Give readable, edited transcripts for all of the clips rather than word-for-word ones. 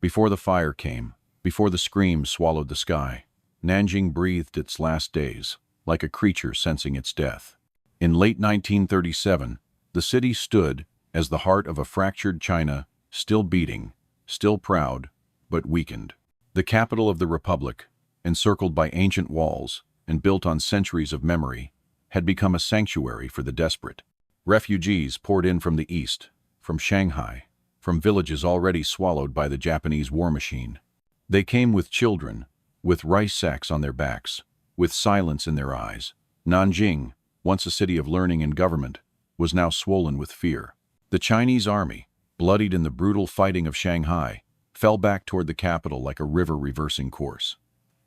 Before the fire came, before the screams swallowed the sky, Nanjing breathed its last days, like a creature sensing its death. In late 1937, the city stood as the heart of a fractured China, still beating, still proud, but weakened. The capital of the Republic, encircled by ancient walls and built on centuries of memory, had become a sanctuary for the desperate. Refugees poured in from the east, from Shanghai, from villages already swallowed by the Japanese war machine. They came with children, with rice sacks on their backs, with silence in their eyes. Nanjing, once a city of learning and government, was now swollen with fear. The Chinese army, bloodied in the brutal fighting of Shanghai, fell back toward the capital like a river reversing course.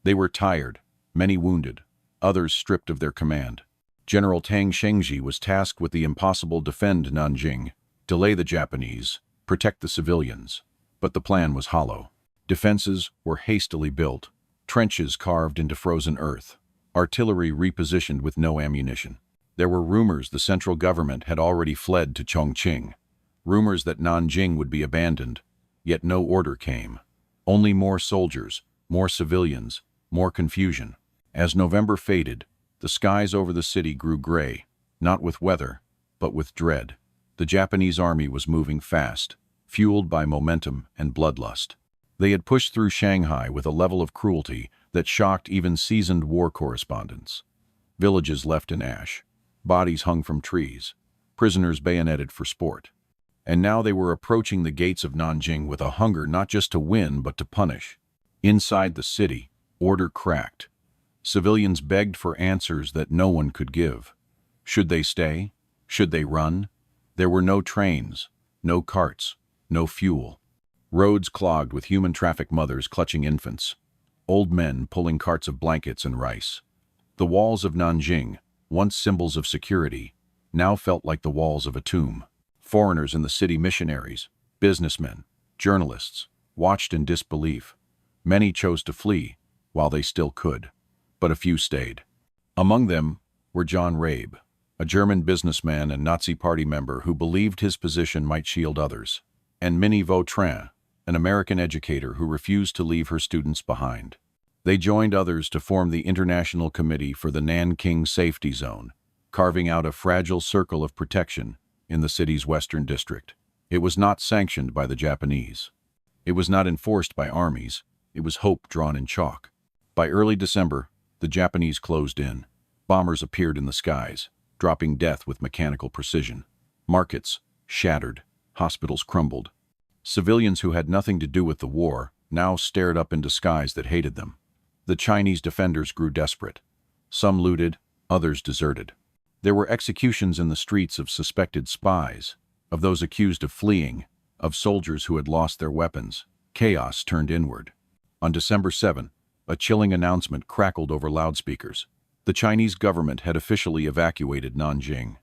They were tired, many wounded, others stripped of their command. General Tang Shengji was tasked with the impossible: defend Nanjing, delay the Japanese, protect the civilians. But the plan was hollow. Defenses were hastily built, trenches carved into frozen earth, artillery repositioned with no ammunition. There were rumors the central government had already fled to Chongqing, rumors that Nanjing would be abandoned, yet no order came. Only more soldiers, more civilians, more confusion. As November faded, the skies over the city grew gray, not with weather, but with dread. The Japanese army was moving fast, fueled by momentum and bloodlust. They had pushed through Shanghai with a level of cruelty that shocked even seasoned war correspondents. Villages left in ash, bodies hung from trees, prisoners bayoneted for sport. And now they were approaching the gates of Nanjing with a hunger not just to win but to punish. Inside the city, order cracked. Civilians begged for answers that no one could give. Should they stay? Should they run? There were no trains, no carts, no fuel. Roads clogged with human traffic, mothers clutching infants, old men pulling carts of blankets and rice. The walls of Nanjing, once symbols of security, now felt like the walls of a tomb. Foreigners in the city, missionaries, businessmen, journalists, watched in disbelief. Many chose to flee while they still could, but a few stayed. Among them were John Rabe, a German businessman and Nazi Party member who believed his position might shield others, and Minnie Vautrin, an American educator who refused to leave her students behind. They joined others to form the International Committee for the Nanking Safety Zone, carving out a fragile circle of protection in the city's western district. It was not sanctioned by the Japanese. It was not enforced by armies. It was hope drawn in chalk. By early December, the Japanese closed in. Bombers appeared in the skies, dropping death with mechanical precision. Markets shattered, hospitals crumbled. Civilians who had nothing to do with the war now stared up into skies that hated them. The Chinese defenders grew desperate. Some looted, others deserted. There were executions in the streets of suspected spies, of those accused of fleeing, of soldiers who had lost their weapons. Chaos turned inward. On December 7, a chilling announcement crackled over loudspeakers. The Chinese government had officially evacuated Nanjing.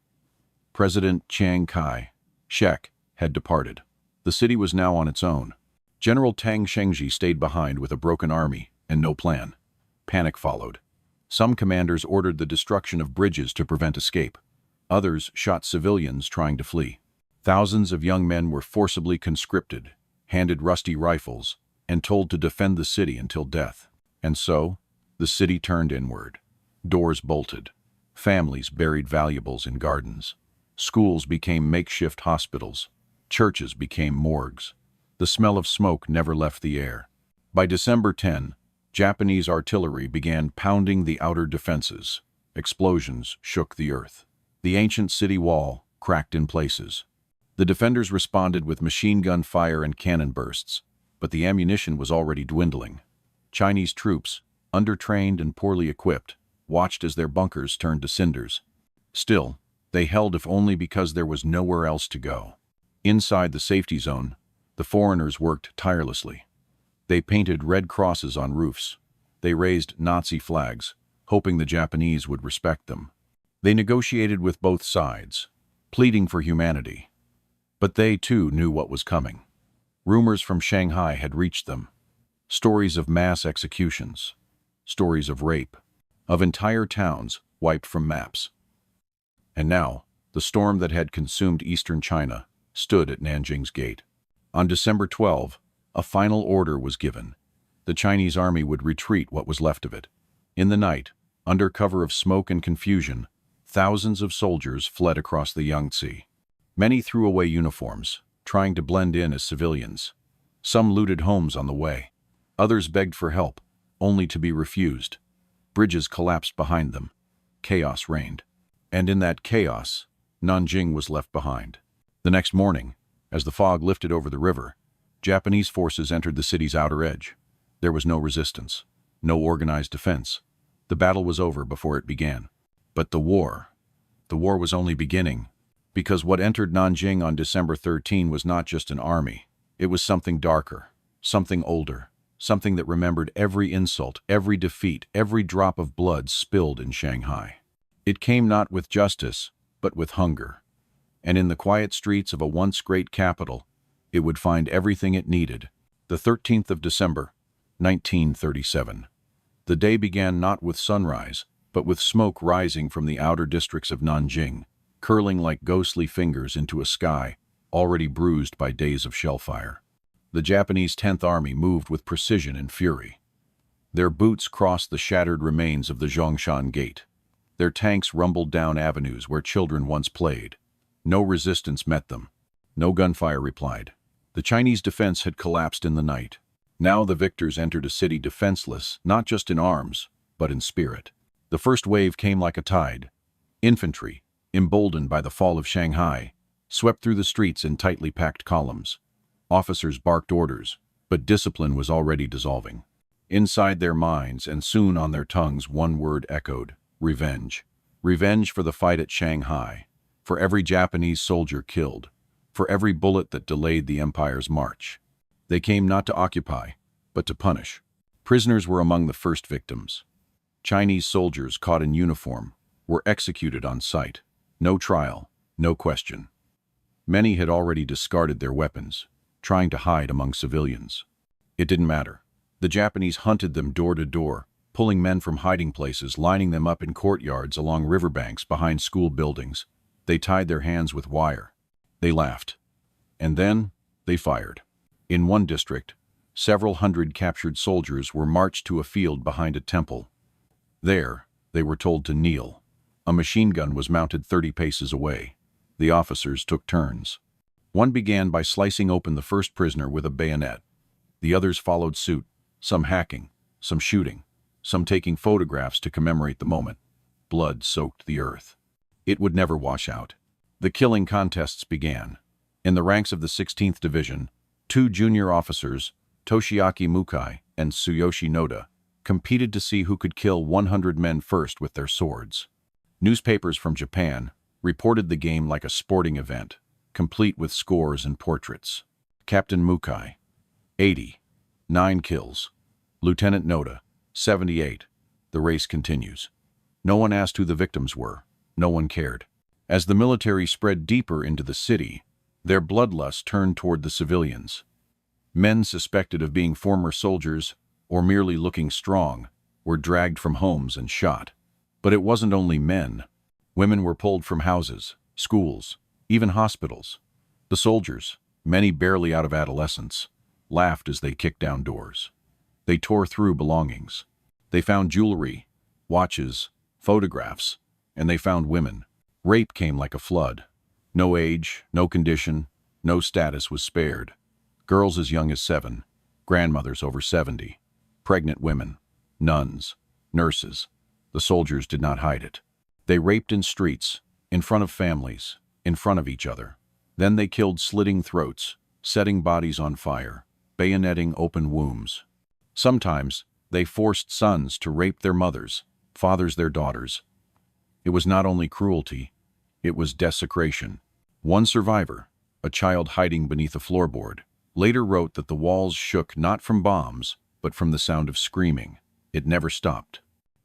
President Chiang Kai-shek had departed. The city was now on its own. General Tang Shengji stayed behind with a broken army and no plan. Panic followed. Some commanders ordered the destruction of bridges to prevent escape. Others shot civilians trying to flee. Thousands of young men were forcibly conscripted, handed rusty rifles, and told to defend the city until death. And so, the city turned inward. Doors bolted. Families buried valuables in gardens. Schools became makeshift hospitals. Churches became morgues. The smell of smoke never left the air. By December 10, Japanese artillery began pounding the outer defenses. Explosions shook the earth. The ancient city wall cracked in places. The defenders responded with machine gun fire and cannon bursts, but the ammunition was already dwindling. Chinese troops, undertrained and poorly equipped, watched as their bunkers turned to cinders. Still, they held, if only because there was nowhere else to go. Inside the safety zone, the foreigners worked tirelessly. They painted red crosses on roofs. They raised Nazi flags, hoping the Japanese would respect them. They negotiated with both sides, pleading for humanity. But they, too, knew what was coming. Rumors from Shanghai had reached them. Stories of mass executions. Stories of rape. Of entire towns wiped from maps. And now, the storm that had consumed eastern China stood at Nanjing's gate. On December 12, A final order was given. The Chinese army would retreat what was left of it. In the night, under cover of smoke and confusion, thousands of soldiers fled across the Yangtze. Many threw away uniforms, trying to blend in as civilians. Some looted homes on the way. Others begged for help, only to be refused. Bridges collapsed behind them. Chaos reigned. And in that chaos, Nanjing was left behind. The next morning, as the fog lifted over the river, Japanese forces entered the city's outer edge. There was no resistance, no organized defense. The battle was over before it began. But the war was only beginning, because what entered Nanjing on December 13 was not just an army. It was something darker, something older, something that remembered every insult, every defeat, every drop of blood spilled in Shanghai. It came not with justice, but with hunger. And in the quiet streets of a once great capital, it would find everything it needed. The 13th of December, 1937. The day began not with sunrise, but with smoke rising from the outer districts of Nanjing, curling like ghostly fingers into a sky already bruised by days of shellfire. The Japanese 10th Army moved with precision and fury. Their boots crossed the shattered remains of the Zhongshan Gate. Their tanks rumbled down avenues where children once played. No resistance met them. No gunfire replied. The Chinese defense had collapsed in the night. Now the victors entered a city defenseless, not just in arms, but in spirit. The first wave came like a tide. Infantry, emboldened by the fall of Shanghai, swept through the streets in tightly packed columns. Officers barked orders, but discipline was already dissolving. Inside their minds and soon on their tongues one word echoed: revenge. Revenge for the fight at Shanghai, for every Japanese soldier killed, for every bullet that delayed the empire's march. They came not to occupy, but to punish. Prisoners were among the first victims. Chinese soldiers caught in uniform were executed on sight. No trial, no question. Many had already discarded their weapons, trying to hide among civilians. It didn't matter. The Japanese hunted them door to door, pulling men from hiding places, lining them up in courtyards along riverbanks behind school buildings. They tied their hands with wire. They laughed. And then they fired. In one district, several hundred captured soldiers were marched to a field behind a temple. There, they were told to kneel. A machine gun was mounted 30 paces away. The officers took turns. One began by slicing open the first prisoner with a bayonet. The others followed suit, some hacking, some shooting, some taking photographs to commemorate the moment. Blood soaked the earth. It would never wash out. The killing contests began. In the ranks of the 16th Division, 2 junior officers, Toshiaki Mukai and Tsuyoshi Noda, competed to see who could kill 100 men first with their swords. Newspapers from Japan reported the game like a sporting event, complete with scores and portraits. Captain Mukai, 80, 9 kills. Lieutenant Noda, 78. The race continues. No one asked who the victims were. No one cared. As the military spread deeper into the city, their bloodlust turned toward the civilians. Men suspected of being former soldiers or merely looking strong were dragged from homes and shot. But it wasn't only men. Women were pulled from houses, schools, even hospitals. The soldiers, many barely out of adolescence, laughed as they kicked down doors. They tore through belongings. They found jewelry, watches, photographs, and they found women. Rape came like a flood. No age, no condition, no status was spared. Girls as young as 7, grandmothers over 70, pregnant women, nuns, nurses. The soldiers did not hide it. They raped in streets, in front of families, in front of each other. Then they killed slitting throats, setting bodies on fire, bayoneting open wombs. Sometimes they forced sons to rape their mothers, fathers their daughters. It was not only cruelty, it was desecration. One survivor, a child hiding beneath a floorboard, later wrote that the walls shook not from bombs, but from the sound of screaming. It never stopped.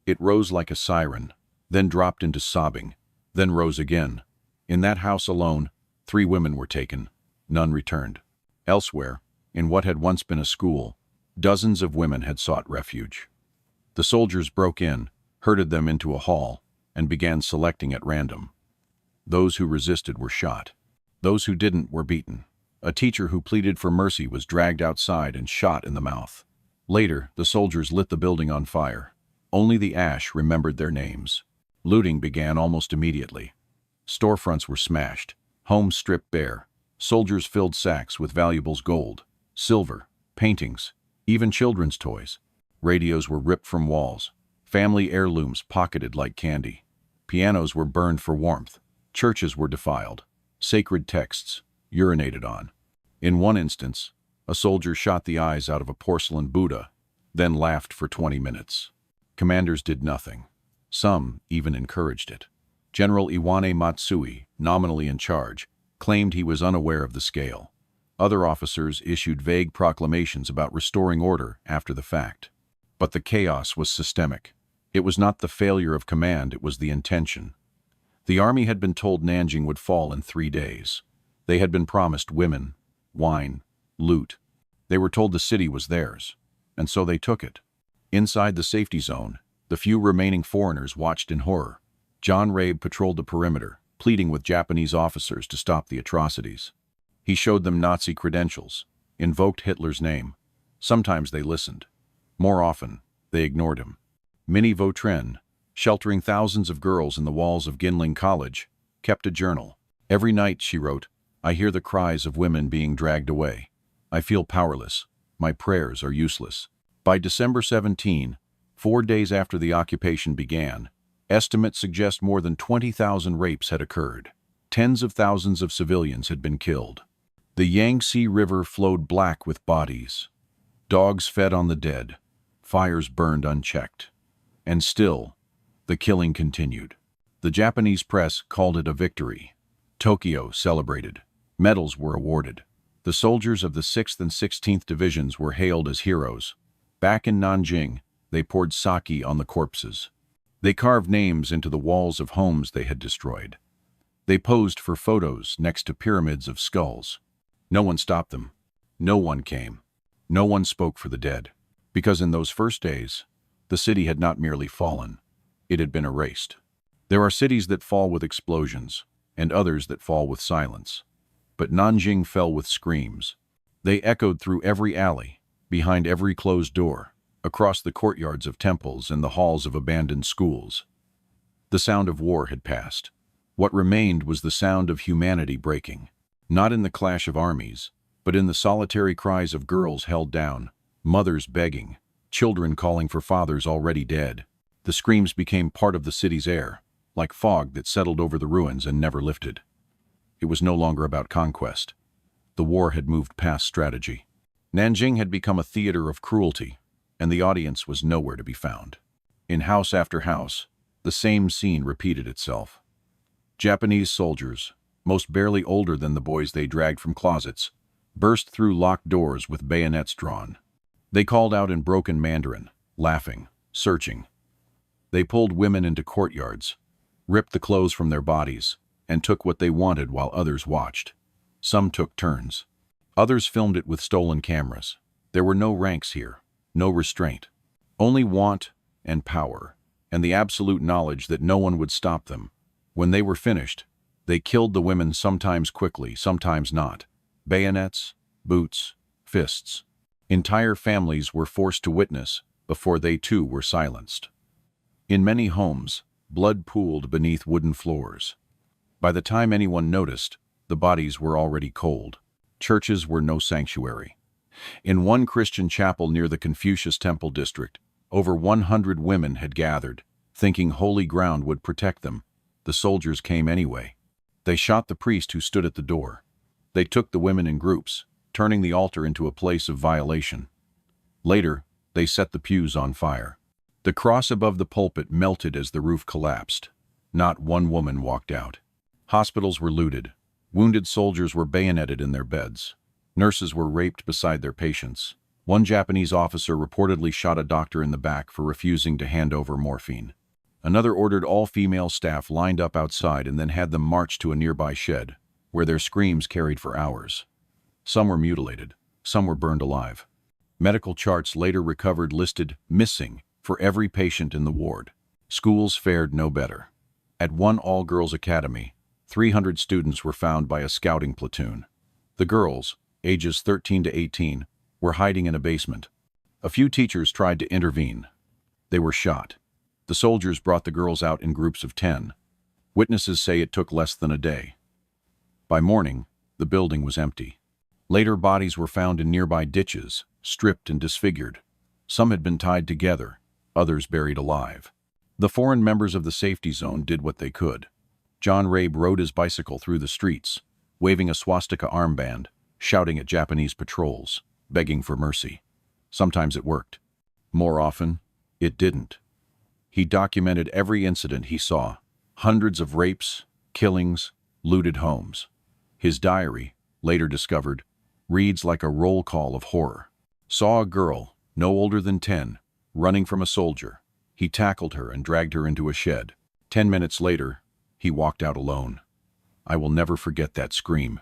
It rose like a siren, then dropped into sobbing, then rose again. In that house alone, 3 women were taken. None returned. Elsewhere, in what had once been a school, dozens of women had sought refuge. The soldiers broke in, herded them into a hall, and began selecting at random. Those who resisted were shot. Those who didn't were beaten. A teacher who pleaded for mercy was dragged outside and shot in the mouth. Later, the soldiers lit the building on fire. Only the ash remembered their names. Looting began almost immediately. Storefronts were smashed, homes stripped bare. Soldiers filled sacks with valuables: gold, silver, paintings, even children's toys. Radios were ripped from walls. Family heirlooms pocketed like candy. Pianos were burned for warmth. Churches were defiled. Sacred texts urinated on. In one instance, a soldier shot the eyes out of a porcelain Buddha, then laughed for 20 minutes. Commanders did nothing. Some even encouraged it. General Iwane Matsui, nominally in charge, claimed he was unaware of the scale. Other officers issued vague proclamations about restoring order after the fact. But the chaos was systemic. It was not the failure of command, it was the intention. The army had been told Nanjing would fall in 3 days. They had been promised women, wine, loot. They were told the city was theirs, and so they took it. Inside the safety zone, the few remaining foreigners watched in horror. John Rabe patrolled the perimeter, pleading with Japanese officers to stop the atrocities. He showed them Nazi credentials, invoked Hitler's name. Sometimes they listened. More often, they ignored him. Minnie Vautrin, sheltering thousands of girls in the walls of Ginling College, kept a journal. Every night, she wrote, "I hear the cries of women being dragged away. I feel powerless. My prayers are useless." By December 17, 4 days after the occupation began, estimates suggest more than 20,000 rapes had occurred. Tens of thousands of civilians had been killed. The Yangtze River flowed black with bodies. Dogs fed on the dead. Fires burned unchecked. And still, the killing continued. The Japanese press called it a victory. Tokyo celebrated. Medals were awarded. The soldiers of the 6th and 16th Divisions were hailed as heroes. Back in Nanjing, they poured sake on the corpses. They carved names into the walls of homes they had destroyed. They posed for photos next to pyramids of skulls. No one stopped them. No one came. No one spoke for the dead. Because in those first days, the city had not merely fallen, it had been erased. There are cities that fall with explosions, and others that fall with silence. But Nanjing fell with screams. They echoed through every alley, behind every closed door, across the courtyards of temples and the halls of abandoned schools. The sound of war had passed. What remained was the sound of humanity breaking, not in the clash of armies, but in the solitary cries of girls held down, mothers begging, children calling for fathers already dead. The screams became part of the city's air, like fog that settled over the ruins and never lifted. It was no longer about conquest. The war had moved past strategy. Nanjing had become a theater of cruelty, and the audience was nowhere to be found. In house after house, the same scene repeated itself. Japanese soldiers, most barely older than the boys they dragged from closets, burst through locked doors with bayonets drawn. They called out in broken Mandarin, laughing, searching. They pulled women into courtyards, ripped the clothes from their bodies, and took what they wanted while others watched. Some took turns. Others filmed it with stolen cameras. There were no ranks here, no restraint. Only want and power, and the absolute knowledge that no one would stop them. When they were finished, they killed the women, sometimes quickly, sometimes not. Bayonets, boots, fists. Entire families were forced to witness before they too were silenced. In many homes, blood pooled beneath wooden floors. By the time anyone noticed, the bodies were already cold. Churches were no sanctuary. In one Christian chapel near the Confucius Temple district, over 100 women had gathered, thinking holy ground would protect them. The soldiers came anyway. They shot the priest who stood at the door. They took the women in groups, turning the altar into a place of violation. Later, they set the pews on fire. The cross above the pulpit melted as the roof collapsed. Not one woman walked out. Hospitals were looted. Wounded soldiers were bayoneted in their beds. Nurses were raped beside their patients. One Japanese officer reportedly shot a doctor in the back for refusing to hand over morphine. Another ordered all female staff lined up outside and then had them march to a nearby shed, where their screams carried for hours. Some were mutilated. Some were burned alive. Medical charts later recovered listed missing for every patient in the ward. Schools fared no better. At one all-girls academy, 300 students were found by a scouting platoon. The girls, ages 13 to 18, were hiding in a basement. A few teachers tried to intervene. They were shot. The soldiers brought the girls out in groups of 10. Witnesses say it took less than a day. By morning, the building was empty. Later, bodies were found in nearby ditches, stripped and disfigured. Some had been tied together, others buried alive. The foreign members of the safety zone did what they could. John Rabe rode his bicycle through the streets, waving a swastika armband, shouting at Japanese patrols, begging for mercy. Sometimes it worked. More often, it didn't. He documented every incident he saw, hundreds of rapes, killings, looted homes. His diary, later discovered, reads like a roll call of horror. Saw a girl, no older than 10, running from a soldier. He tackled her and dragged her into a shed. 10 minutes later, he walked out alone. I will never forget that scream.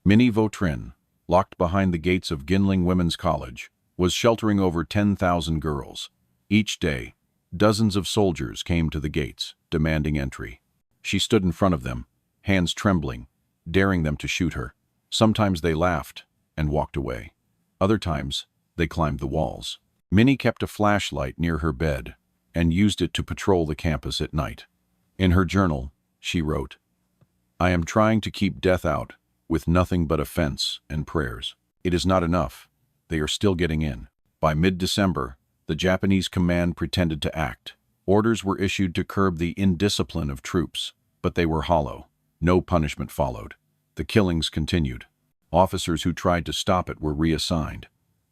Minnie Vautrin, locked behind the gates of Ginling Women's College, was sheltering over 10,000 girls. Each day, dozens of soldiers came to the gates, demanding entry. She stood in front of them, hands trembling, daring them to shoot her. Sometimes they laughed and walked away. Other times, they climbed the walls. Minnie kept a flashlight near her bed and used it to patrol the campus at night. In her journal, she wrote, "I am trying to keep death out with nothing but offense and prayers. It is not enough. They are still getting in." By mid-December, the Japanese command pretended to act. Orders were issued to curb the indiscipline of troops, but they were hollow. No punishment followed. The killings continued. Officers who tried to stop it were reassigned.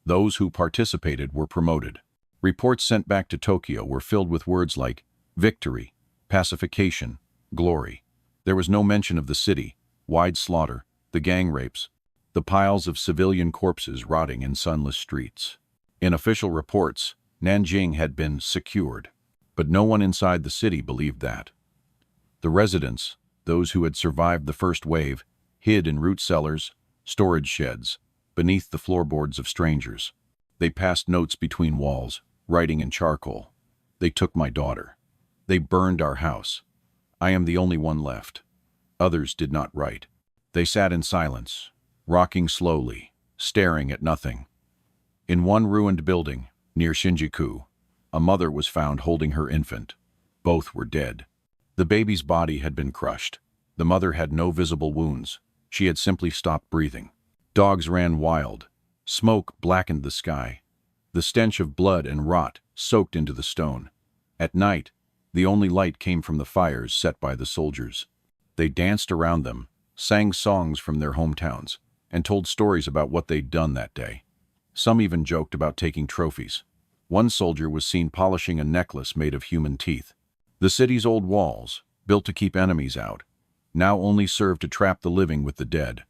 Those who participated were promoted. Reports sent back to Tokyo were filled with words like victory, pacification, glory. There was no mention of the city, wide slaughter, the gang rapes, the piles of civilian corpses rotting in sunless streets. In official reports, Nanjing had been secured, but no one inside the city believed that. The residents, those who had survived the first wave, hid in root cellars, storage sheds, beneath the floorboards of strangers. They passed notes between walls, writing in charcoal. They took my daughter. They burned our house. I am the only one left. Others did not write. They sat in silence, rocking slowly, staring at nothing. In one ruined building, near Shinjuku, a mother was found holding her infant. Both were dead. The baby's body had been crushed. The mother had no visible wounds. She had simply stopped breathing. Dogs ran wild. Smoke blackened the sky. The stench of blood and rot soaked into the stone. At night, the only light came from the fires set by the soldiers. They danced around them, sang songs from their hometowns, and told stories about what they'd done that day. Some even joked about taking trophies. One soldier was seen polishing a necklace made of human teeth. The city's old walls, built to keep enemies out, now only served to trap the living with the dead.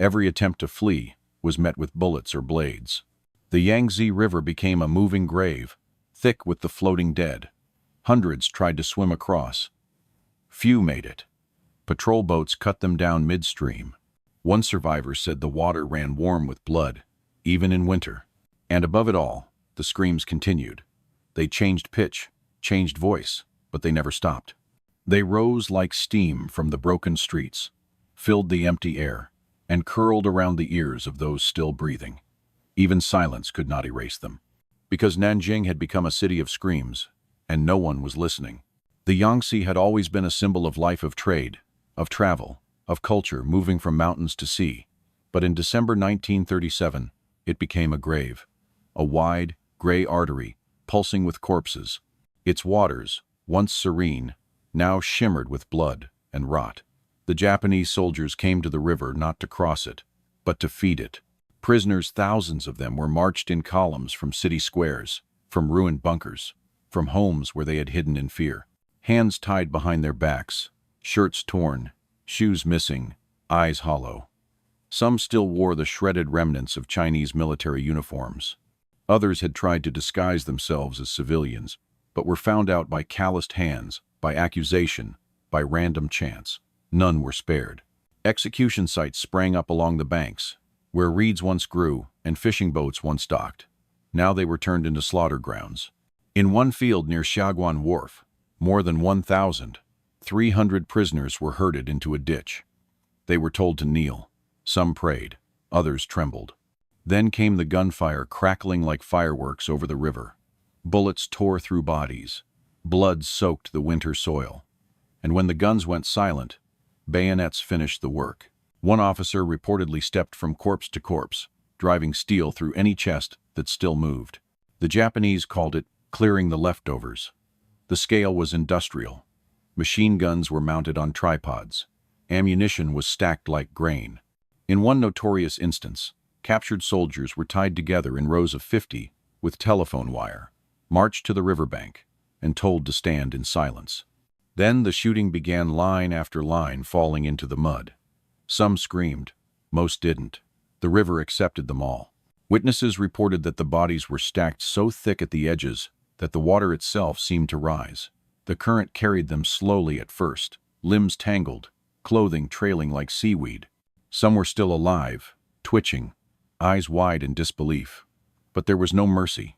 Every attempt to flee was met with bullets or blades. The Yangtze River became a moving grave, thick with the floating dead. Hundreds tried to swim across. Few made it. Patrol boats cut them down midstream. One survivor said the water ran warm with blood, even in winter. And above it all, the screams continued. They changed pitch, changed voice, but they never stopped. They rose like steam from the broken streets, filled the empty air, and curled around the ears of those still breathing. Even silence could not erase them. Because Nanjing had become a city of screams, and no one was listening. The Yangtze had always been a symbol of life, of trade, of travel, of culture moving from mountains to sea. But in December 1937, it became a grave, a wide, gray artery, pulsing with corpses. Its waters, once serene, now shimmered with blood and rot. The Japanese soldiers came to the river not to cross it, but to feed it. Prisoners, thousands of them, were marched in columns from city squares, from ruined bunkers, from homes where they had hidden in fear. Hands tied behind their backs, shirts torn, shoes missing, eyes hollow. Some still wore the shredded remnants of Chinese military uniforms. Others had tried to disguise themselves as civilians, but were found out by calloused hands, by accusation, by random chance. None were spared. Execution sites sprang up along the banks, where reeds once grew and fishing boats once docked. Now they were turned into slaughter grounds. In one field near Xiaguan Wharf, more than 1,300 prisoners were herded into a ditch. They were told to kneel. Some prayed. Others trembled. Then came the gunfire crackling like fireworks over the river. Bullets tore through bodies. Blood soaked the winter soil. And when the guns went silent, bayonets finished the work. One officer reportedly stepped from corpse to corpse, driving steel through any chest that still moved. The Japanese called it clearing the leftovers. The scale was industrial. Machine guns were mounted on tripods. Ammunition was stacked like grain. In one notorious instance, captured soldiers were tied together in rows of 50 with telephone wire, marched to the riverbank, and told to stand in silence. Then the shooting began, line after line falling into the mud. Some screamed, most didn't. The river accepted them all. Witnesses reported that the bodies were stacked so thick at the edges that the water itself seemed to rise. The current carried them slowly at first, limbs tangled, clothing trailing like seaweed. Some were still alive, twitching, eyes wide in disbelief. But there was no mercy.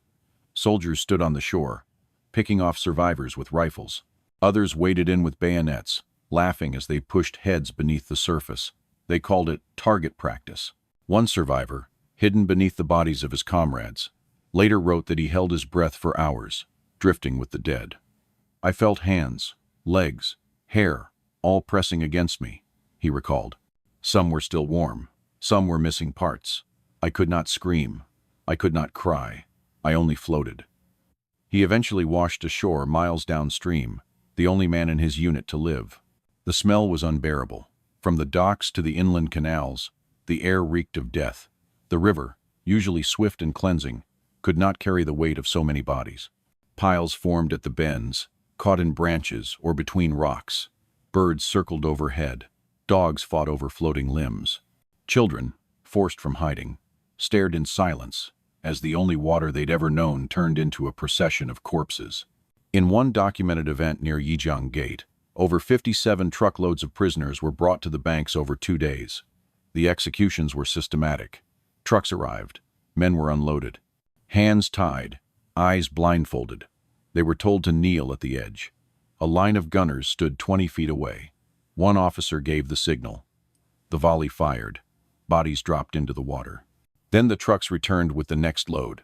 Soldiers stood on the shore, picking off survivors with rifles. Others waded in with bayonets, laughing as they pushed heads beneath the surface. They called it target practice. One survivor, hidden beneath the bodies of his comrades, later wrote that he held his breath for hours, drifting with the dead. "I felt hands, legs, hair, all pressing against me," he recalled. Some were still warm. Some were missing parts. "I could not scream. I could not cry. I only floated." He eventually washed ashore miles downstream, the only man in his unit to live. The smell was unbearable. From the docks to the inland canals, the air reeked of death. The river, usually swift and cleansing, could not carry the weight of so many bodies. Piles formed at the bends, caught in branches or between rocks. Birds circled overhead. Dogs fought over floating limbs. Children, forced from hiding, stared in silence as the only water they'd ever known turned into a procession of corpses. In one documented event near Yijiang Gate, over 57 truckloads of prisoners were brought to the banks over 2 days. The executions were systematic. Trucks arrived. Men were unloaded. Hands tied, eyes blindfolded. They were told to kneel at the edge. A line of gunners stood 20 feet away. One officer gave the signal. The volley fired. Bodies dropped into the water. Then the trucks returned with the next load.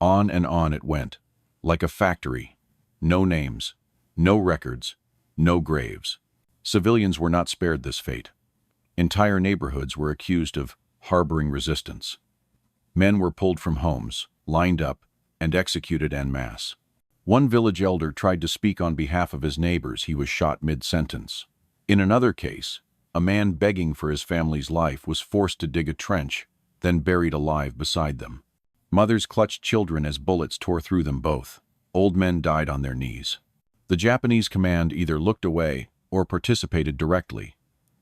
On and on it went, like a factory. No names, no records, no graves. Civilians were not spared this fate. Entire neighborhoods were accused of harboring resistance. Men were pulled from homes, lined up, and executed en masse. One village elder tried to speak on behalf of his neighbors. He was shot mid-sentence. In another case, a man begging for his family's life was forced to dig a trench, then buried alive beside them. Mothers clutched children as bullets tore through them both. Old men died on their knees. The Japanese command either looked away or participated directly.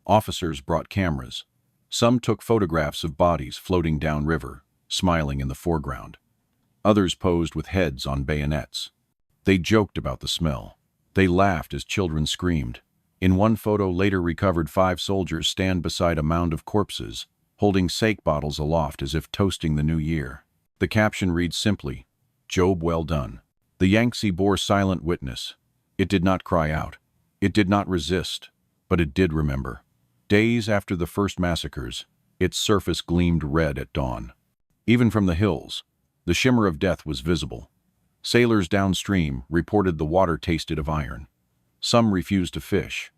Officers brought cameras. Some took photographs of bodies floating downriver, smiling in the foreground. Others posed with heads on bayonets. They joked about the smell. They laughed as children screamed. In one photo later recovered, 5 soldiers stand beside a mound of corpses, holding sake bottles aloft as if toasting the new year. The caption reads simply, "Job well done." The Yangtze bore silent witness. It did not cry out. It did not resist, but it did remember. Days after the first massacres, its surface gleamed red at dawn. Even from the hills, the shimmer of death was visible. Sailors downstream reported the water tasted of iron. Some refused to fish.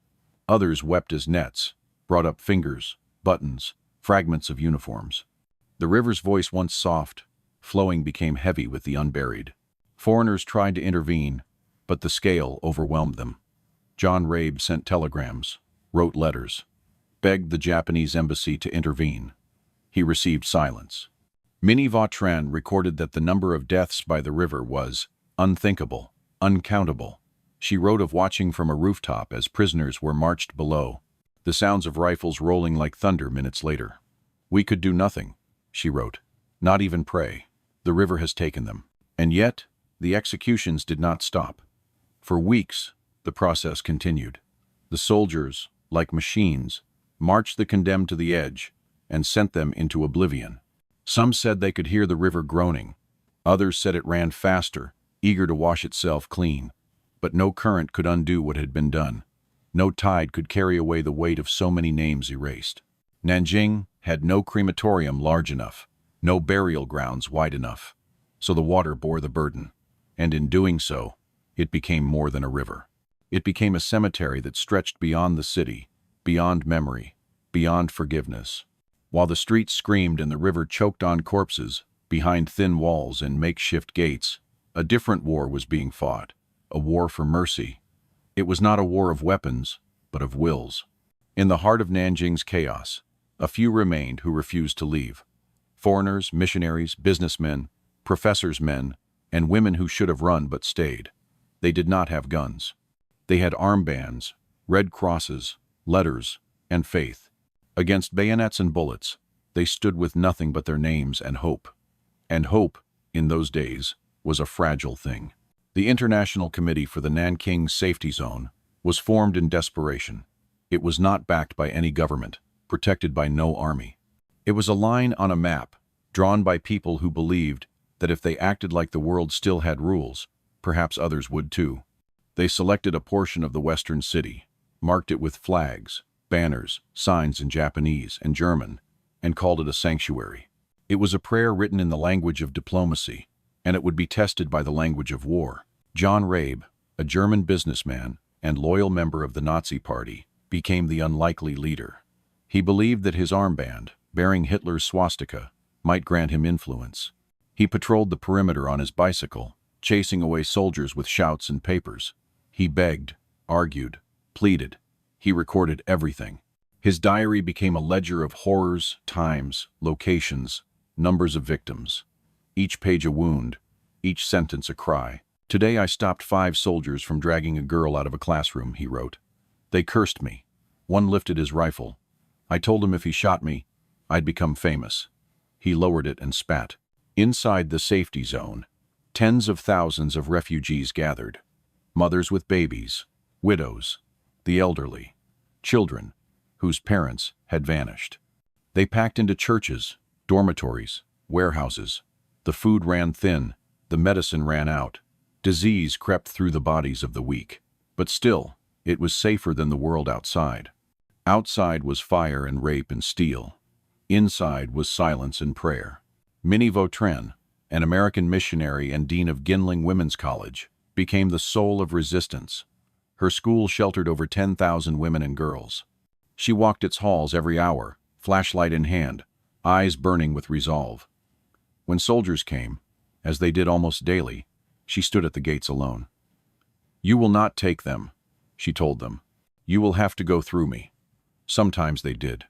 Others wept as nets, brought up fingers, buttons, fragments of uniforms. The river's voice, once soft, flowing, became heavy with the unburied. Foreigners tried to intervene, but the scale overwhelmed them. John Rabe sent telegrams, wrote letters, begged the Japanese embassy to intervene. He received silence. Minnie Vautrin recorded that the number of deaths by the river was unthinkable, uncountable. She wrote of watching from a rooftop as prisoners were marched below, the sounds of rifles rolling like thunder minutes later. "We could do nothing," she wrote, "not even pray. The river has taken them." And yet, the executions did not stop. For weeks, the process continued. The soldiers, like machines, marched the condemned to the edge and sent them into oblivion. Some said they could hear the river groaning. Others said it ran faster, eager to wash itself clean. But no current could undo what had been done. No tide could carry away the weight of so many names erased. Nanjing had no crematorium large enough, no burial grounds wide enough. So the water bore the burden, and in doing so, it became more than a river. It became a cemetery that stretched beyond the city, beyond memory, beyond forgiveness. While the streets screamed and the river choked on corpses, behind thin walls and makeshift gates, a different war was being fought, a war for mercy. It was not a war of weapons, but of wills. In the heart of Nanjing's chaos, a few remained who refused to leave. Foreigners, missionaries, businessmen, professors' men, and women who should have run but stayed. They did not have guns. They had armbands, red crosses, letters, and faith. Against bayonets and bullets, they stood with nothing but their names and hope. And hope, in those days, was a fragile thing. The International Committee for the Nanking Safety Zone was formed in desperation. It was not backed by any government, protected by no army. It was a line on a map, drawn by people who believed that if they acted like the world still had rules, perhaps others would too. They selected a portion of the western city, marked it with flags, banners, signs in Japanese and German, and called it a sanctuary. It was a prayer written in the language of diplomacy, and it would be tested by the language of war. John Rabe, a German businessman and loyal member of the Nazi Party, became the unlikely leader. He believed that his armband, bearing Hitler's swastika, might grant him influence. He patrolled the perimeter on his bicycle, chasing away soldiers with shouts and papers. He begged, argued, pleaded. He recorded everything. His diary became a ledger of horrors, times, locations, numbers of victims. Each page a wound, each sentence a cry. "Today I stopped 5 soldiers from dragging a girl out of a classroom," he wrote. "They cursed me. One lifted his rifle. I told him if he shot me, I'd become famous." He lowered it and spat. Inside the safety zone, tens of thousands of refugees gathered. Mothers with babies, widows, the elderly, children whose parents had vanished. They packed into churches, dormitories, warehouses. The food ran thin, the medicine ran out. Disease crept through the bodies of the weak. But still, it was safer than the world outside. Outside was fire and rape and steel. Inside was silence and prayer. Minnie Vautrin, an American missionary and dean of Ginling Women's College, became the soul of resistance. Her school sheltered over 10,000 women and girls. She walked its halls every hour, flashlight in hand, eyes burning with resolve. When soldiers came, as they did almost daily, she stood at the gates alone. "You will not take them," she told them. "You will have to go through me." Sometimes they did.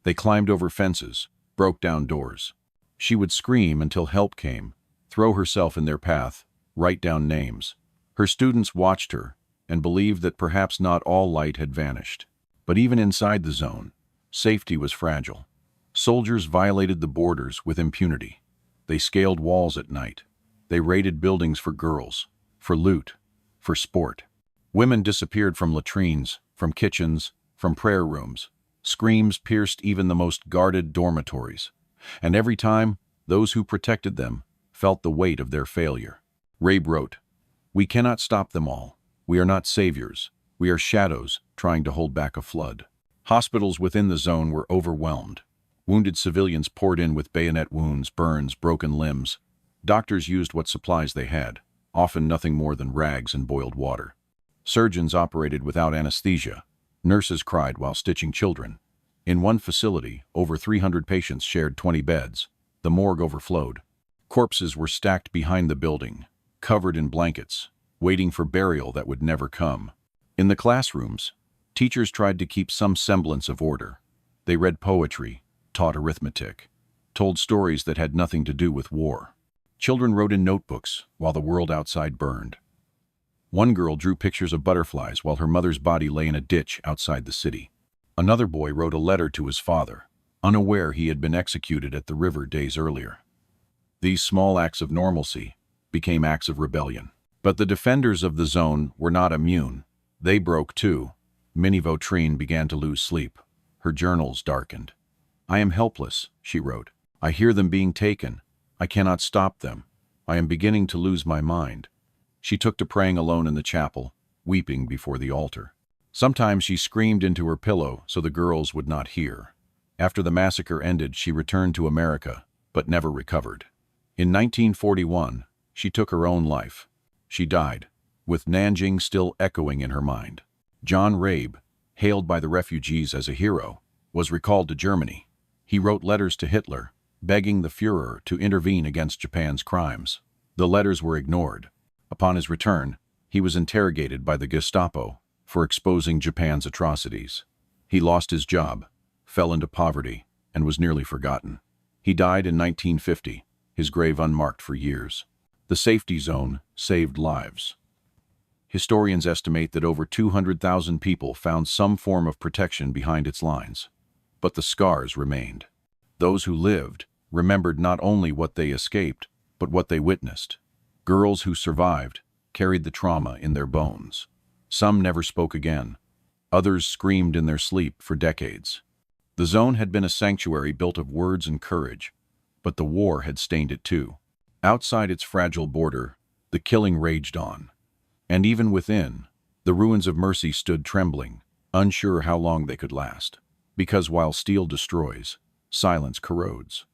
They climbed over fences, broke down doors. She would scream until help came, throw herself in their path, write down names. Her students watched her and believed that perhaps not all light had vanished. But even inside the zone, safety was fragile. Soldiers violated the borders with impunity. They scaled walls at night. They raided buildings for girls, for loot, for sport. Women disappeared from latrines, from kitchens, from prayer rooms. Screams pierced even the most guarded dormitories. And every time, those who protected them felt the weight of their failure. Rabe wrote, "We cannot stop them all. We are not saviors. We are shadows trying to hold back a flood." Hospitals within the zone were overwhelmed. Wounded civilians poured in with bayonet wounds, burns, broken limbs. Doctors used what supplies they had, often nothing more than rags and boiled water. Surgeons operated without anesthesia. Nurses cried while stitching children. In one facility, over 300 patients shared 20 beds. The morgue overflowed. Corpses were stacked behind the building, covered in blankets, waiting for burial that would never come. In the classrooms, teachers tried to keep some semblance of order. They read poetry, taught arithmetic, told stories that had nothing to do with war. Children wrote in notebooks while the world outside burned. One girl drew pictures of butterflies while her mother's body lay in a ditch outside the city. Another boy wrote a letter to his father, unaware he had been executed at the river days earlier. These small acts of normalcy became acts of rebellion. But the defenders of the zone were not immune. They broke too. Minnie Vautrin began to lose sleep. Her journals darkened. "I am helpless," she wrote. "I hear them being taken. I cannot stop them. I am beginning to lose my mind." She took to praying alone in the chapel, weeping before the altar. Sometimes she screamed into her pillow so the girls would not hear. After the massacre ended, she returned to America, but never recovered. In 1941, she took her own life. She died, with Nanjing still echoing in her mind. John Rabe, hailed by the refugees as a hero, was recalled to Germany. He wrote letters to Hitler, begging the Führer to intervene against Japan's crimes. The letters were ignored. Upon his return, he was interrogated by the Gestapo for exposing Japan's atrocities. He lost his job, fell into poverty, and was nearly forgotten. He died in 1950, his grave unmarked for years. The safety zone saved lives. Historians estimate that over 200,000 people found some form of protection behind its lines. But the scars remained. Those who lived remembered not only what they escaped, but what they witnessed. Girls who survived carried the trauma in their bones. Some never spoke again. Others screamed in their sleep for decades. The zone had been a sanctuary built of words and courage, but the war had stained it too. Outside its fragile border, the killing raged on. And even within, the ruins of mercy stood trembling, unsure how long they could last. Because while steel destroys, silence corrodes.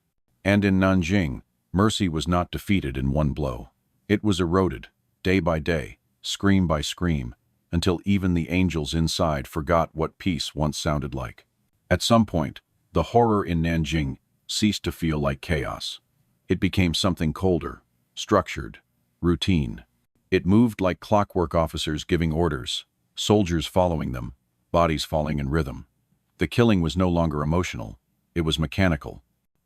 And in Nanjing, mercy was not defeated in one blow. It was eroded, day by day, scream by scream, until even the angels inside forgot what peace once sounded like. At some point, the horror in Nanjing ceased to feel like chaos. It became something colder, structured, routine. It moved like clockwork, officers giving orders, soldiers following them, bodies falling in rhythm. The killing was no longer emotional, it was mechanical.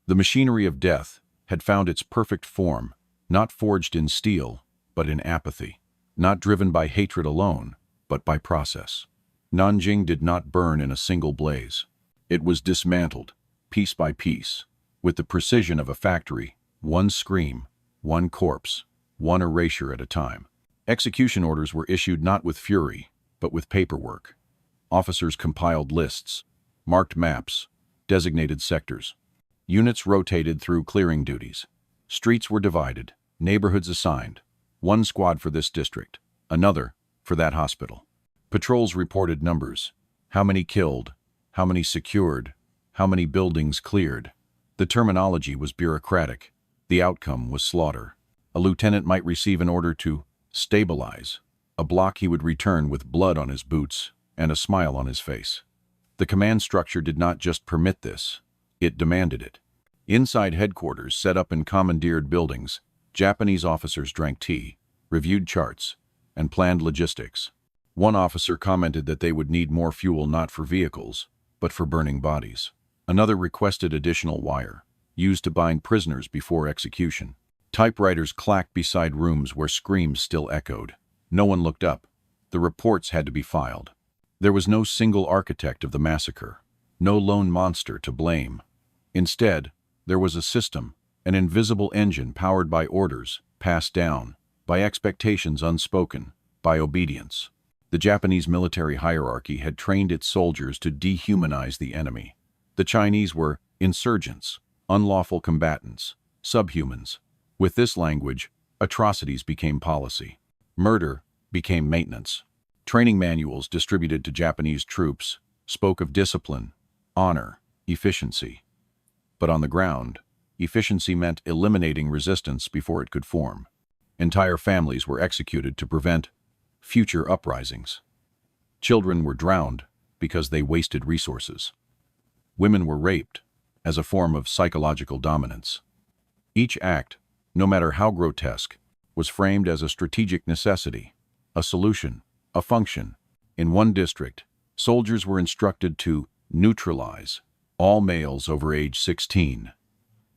The machinery of death had found its perfect form, not forged in steel, but in apathy. Not driven by hatred alone, but by process. Nanjing did not burn in a single blaze. It was dismantled, piece by piece, with the precision of a factory, one scream, one corpse, one erasure at a time. Execution orders were issued not with fury, but with paperwork. Officers compiled lists, marked maps, designated sectors. Units rotated through clearing duties. Streets were divided, neighborhoods assigned. One squad for this district, another for that hospital. Patrols reported numbers. How many killed? How many secured? How many buildings cleared? The terminology was bureaucratic. The outcome was slaughter. A lieutenant might receive an order to stabilize. A block he would return with blood on his boots and a smile on his face. The command structure did not just permit this, it demanded it. Inside headquarters, set up in commandeered buildings, Japanese officers drank tea, reviewed charts, and planned logistics. One officer commented that they would need more fuel not for vehicles, but for burning bodies. Another requested additional wire, used to bind prisoners before execution. Typewriters clacked beside rooms where screams still echoed. No one looked up. The reports had to be filed. There was no single architect of the massacre, no lone monster to blame. Instead, there was a system, an invisible engine powered by orders, passed down, by expectations unspoken, by obedience. The Japanese military hierarchy had trained its soldiers to dehumanize the enemy. The Chinese were insurgents, unlawful combatants, subhumans. With this language, atrocities became policy. Murder became maintenance. Training manuals distributed to Japanese troops spoke of discipline, honor, efficiency. But on the ground, efficiency meant eliminating resistance before it could form. Entire families were executed to prevent future uprisings. Children were drowned because they wasted resources. Women were raped as a form of psychological dominance. Each act, no matter how grotesque, was framed as a strategic necessity, a solution, a function. In one district, soldiers were instructed to neutralize all males over age 16.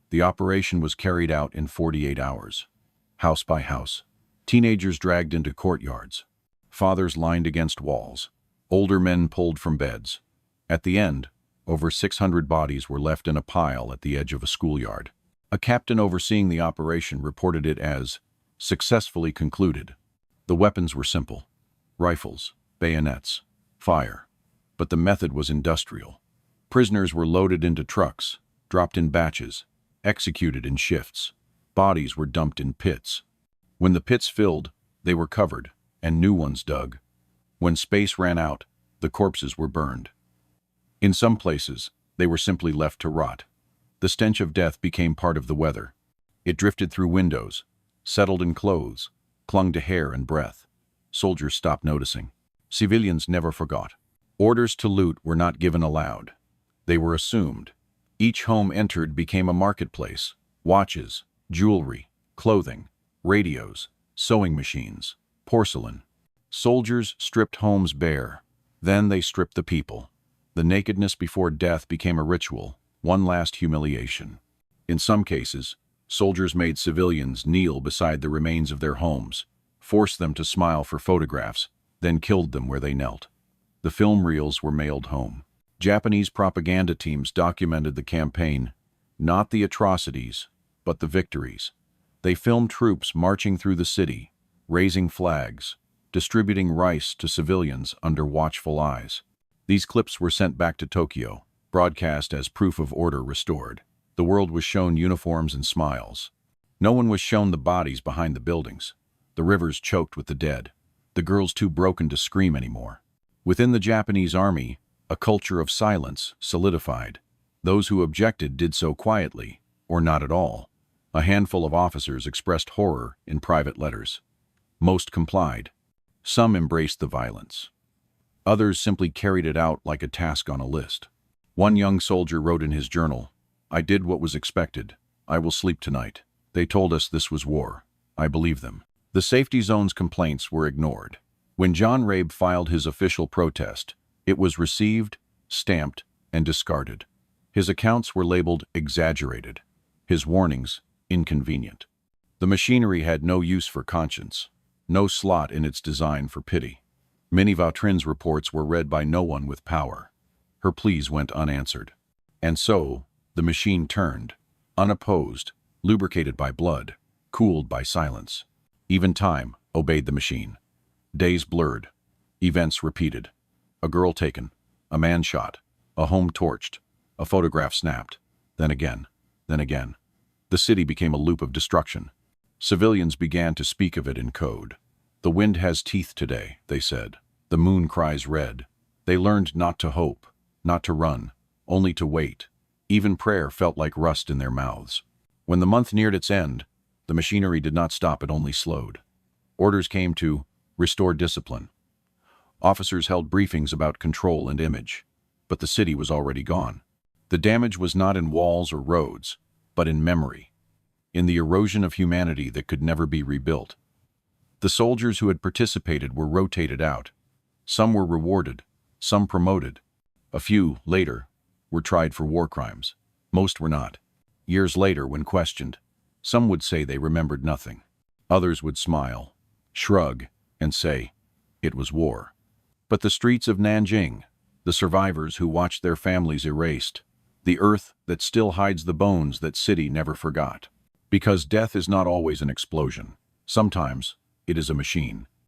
The operation was carried out in 48 hours. House by house, teenagers dragged into courtyards. Fathers lined against walls. Older men pulled from beds. At the end, over 600 bodies were left in a pile at the edge of a schoolyard. A captain overseeing the operation reported it as successfully concluded. The weapons were simple: rifles, bayonets, fire. But the method was industrial. Prisoners were loaded into trucks, dropped in batches, executed in shifts. Bodies were dumped in pits. When the pits filled, they were covered, and new ones dug. When space ran out, the corpses were burned. In some places, They were simply left to rot. The stench of death became part of the weather. It drifted through windows, settled in clothes, clung to hair and breath. Soldiers stopped noticing. Civilians never forgot. Orders to loot were not given aloud. They were assumed. Each home entered became a marketplace. Watches, jewelry, clothing, radios, sewing machines, porcelain. Soldiers stripped homes bare. Then they stripped the people. The nakedness before death became a ritual, one last humiliation. In some cases, soldiers made civilians kneel beside the remains of their homes, forced them to smile for photographs, then killed them where they knelt. The film reels were mailed home. Japanese propaganda teams documented the campaign, not the atrocities, but the victories. They filmed troops marching through the city, raising flags, distributing rice to civilians under watchful eyes. These clips were sent back to Tokyo, broadcast as proof of order restored. The world was shown uniforms and smiles. No one was shown the bodies behind the buildings. The rivers choked with the dead. The girls too broken to scream anymore. Within the Japanese army, a culture of silence solidified. Those who objected did so quietly, or not at all. A handful of officers expressed horror in private letters. Most complied. Some embraced the violence. Others simply carried it out like a task on a list. One young soldier wrote in his journal, "I did what was expected. I will sleep tonight. They told us this was war. I believe them." The safety zone's complaints were ignored. When John Rabe filed his official protest, it was received, stamped, and discarded. His accounts were labeled exaggerated. His warnings, inconvenient. The machinery had no use for conscience, no slot in its design for pity. Minnie Vautrin's reports were read by no one with power. Her pleas went unanswered. And so, the machine turned, unopposed, lubricated by blood, cooled by silence. Even time obeyed the machine. Days blurred, events repeated. A girl taken, a man shot, a home torched, a photograph snapped, then again, then again. The city became a loop of destruction. Civilians began to speak of it in code. The wind has teeth today, they said. The moon cries red. They learned not to hope, not to run, only to wait. Even prayer felt like rust in their mouths. When the month neared its end, the machinery did not stop, it only slowed. Orders came to restore discipline. Officers held briefings about control and image, but the city was already gone. The damage was not in walls or roads, but in memory, in the erosion of humanity that could never be rebuilt. The soldiers who had participated were rotated out. Some were rewarded, some promoted. A few, later, were tried for war crimes. Most were not. Years later, when questioned, some would say they remembered nothing. Others would smile, shrug, and say, it was war. But the streets of Nanjing, the survivors who watched their families erased, the earth that still hides the bones that city never forgot. Because death is not always an explosion. Sometimes it is a machine.